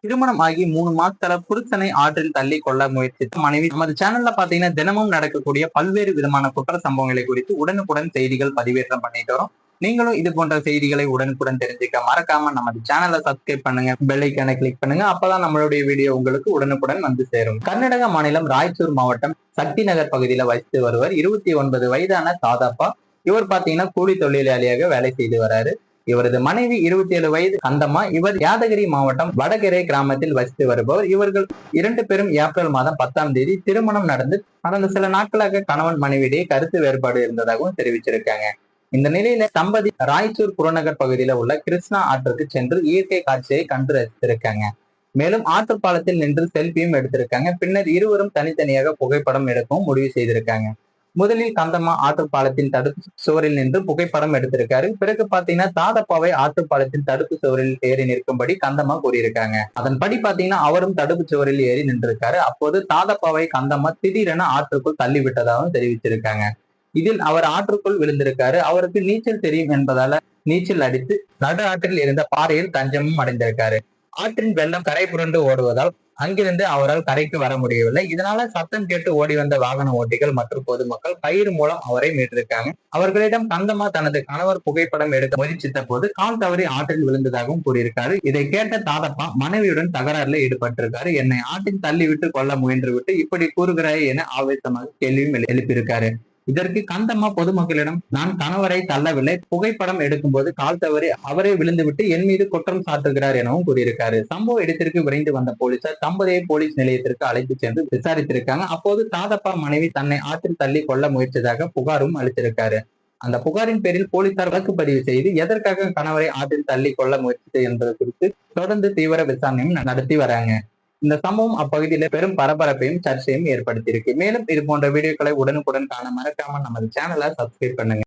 திருமணம் ஆகி 3 மாசத்துல புருஷனை ஆற்றில் தள்ளி கொள்ள முயற்சித்த மனைவி. நமது சேனல்ல பாத்தீங்கன்னா தினமும் நடக்கக்கூடிய பல்வேறு விதமான குற்ற சம்பவங்களை குறித்து உடனுக்குடன் செய்திகள் பதிவேற்றம் பண்ணிட்டு வரோம். நீங்களும் இது போன்ற செய்திகளை உடனுக்குடன் தெரிஞ்சுக்க மறக்காம நமது சேனலை சப்ஸ்கிரைப் பண்ணுங்க, பெல் ஐக்கானை கிளிக் பண்ணுங்க. அப்பதான் நம்மளுடைய வீடியோ உங்களுக்கு உடனுக்குடன் வந்து சேரும். கர்நாடக மாநிலம் ராய்ச்சூர் மாவட்டம் சக்தி நகர் பகுதியில வசித்து வருவர் 29 வயதான தாதாப்பா. இவர் பாத்தீங்கன்னா கூலி தொழிலாளியாக வேலை செய்து வராரு. இவரது மனைவி 27 வயது கந்தம்மா. இவர் யாதகிரி மாவட்டம் வடகரை கிராமத்தில் வசித்து வருபவர். இவர்கள் 2 பேரும் ஏப்ரல் மாதம் 10ஆம் தேதி திருமணம் நடந்து கடந்த சில நாட்களாக கணவன் மனைவியிடையே கருத்து வேறுபாடு இருந்ததாகவும் தெரிவிச்சிருக்காங்க. இந்த நிலையில தம்பதி ராய்ச்சூர் புறநகர் பகுதியில உள்ள கிருஷ்ணா ஆற்றுக்கு சென்று இயற்கை காட்சியை கண்டு ரசித்திருக்காங்க. மேலும் ஆற்றுப்பாலத்தில் நின்று செல்பியும் எடுத்திருக்காங்க. பின்னர் இருவரும் தனித்தனியாக புகைப்படம் எடுக்கவும் முடிவு செய்திருக்காங்க. முதலில் கந்தம்மா ஆற்றுப்பாலத்தின் தடுப்பு சுவரில் நின்று புகைப்படம் எடுத்திருக்காரு. பிறகு பாத்தீங்கன்னா தாதப்பாவை ஆற்றுப்பாலத்தின் தடுப்பு சுவரில் ஏறி நிற்கும்படி கந்தம்மா கூறியிருக்காங்க. அதன்படி பாத்தீங்கன்னா அவரும் தடுப்பு சுவரில் ஏறி நின்றிருக்காரு. அப்போது தாதப்பாவை கந்தம்மா திடீரென ஆற்றுக்குள் தள்ளி விட்டதாகவும் தெரிவிச்சிருக்காங்க. இதில் அவர் ஆற்றுக்குள் விழுந்திருக்காரு. அவருக்கு நீச்சல் தெரியும் என்பதால நீச்சல் அடித்து நடு ஆற்றில் இருந்த பாறையில் தஞ்சமும் அடைந்திருக்காரு. ஆற்றின் வெள்ளம் கரை புரண்டு ஓடுவதால் அங்கிருந்து அவரால் கரைக்கு வர முடியவில்லை. இதனால சத்தம் கேட்டு ஓடி வந்த வாகன ஓட்டிகள் மற்றும் பொதுமக்கள் கயிறு மூலம் அவரை மீட்டிருக்காங்க. அவர்களிடம் கந்தம்மா தனது கணவர் புகைப்படம் எடுக்க முயற்சித்த போது கால் தவறி ஆற்றில் விழுந்ததாகவும் கூறியிருக்காரு. இதை கேட்ட தாதப்பா மனைவியுடன் தகராறுல ஈடுபட்டிருக்காரு. என்னை ஆற்றில் தள்ளி விட்டு கொள்ள முயன்று விட்டு இப்படி கூறுகிறாய் என ஆவேசமாக கேள்வியும் எழுப்பியிருக்காரு. இதற்கு கந்தம்மா பொதுமக்களிடம் நான் கணவரை தள்ளவில்லை, புகைப்படம் எடுக்கும் போது கால் தவறி அவரே விழுந்துவிட்டு என் மீது குற்றம் சாட்டுகிறார் எனவும் கூறியிருக்காரு. சம்பவ இடத்திற்கு விரைந்து வந்த போலீசார் தம்பதியை போலீஸ் நிலையத்திற்கு அழைத்து சென்று விசாரித்திருக்காங்க. அப்போது தாதப்பா மனைவி தன்னை ஆற்றில் தள்ளி கொள்ள முயற்சியதாக புகாரும் அளித்திருக்காரு. அந்த புகாரின் பேரில் போலீசார் வழக்கு பதிவு செய்து எதற்காக கணவரை ஆற்றில் தள்ளி கொள்ள முயற்சித்தது என்பது குறித்து தொடர்ந்து தீவிர விசாரணையும் நடத்தி வராங்க. இந்த சம்பவம் அப்பகுதியில பெரும் பரபரப்பையும் சர்ச்சையும் ஏற்படுத்தியிருக்கு. மேலும் இது போன்ற வீடியோக்களை உடனுக்குடன் காண மறக்காம நமது சேனலை சப்ஸ்கிரைப் பண்ணுங்க.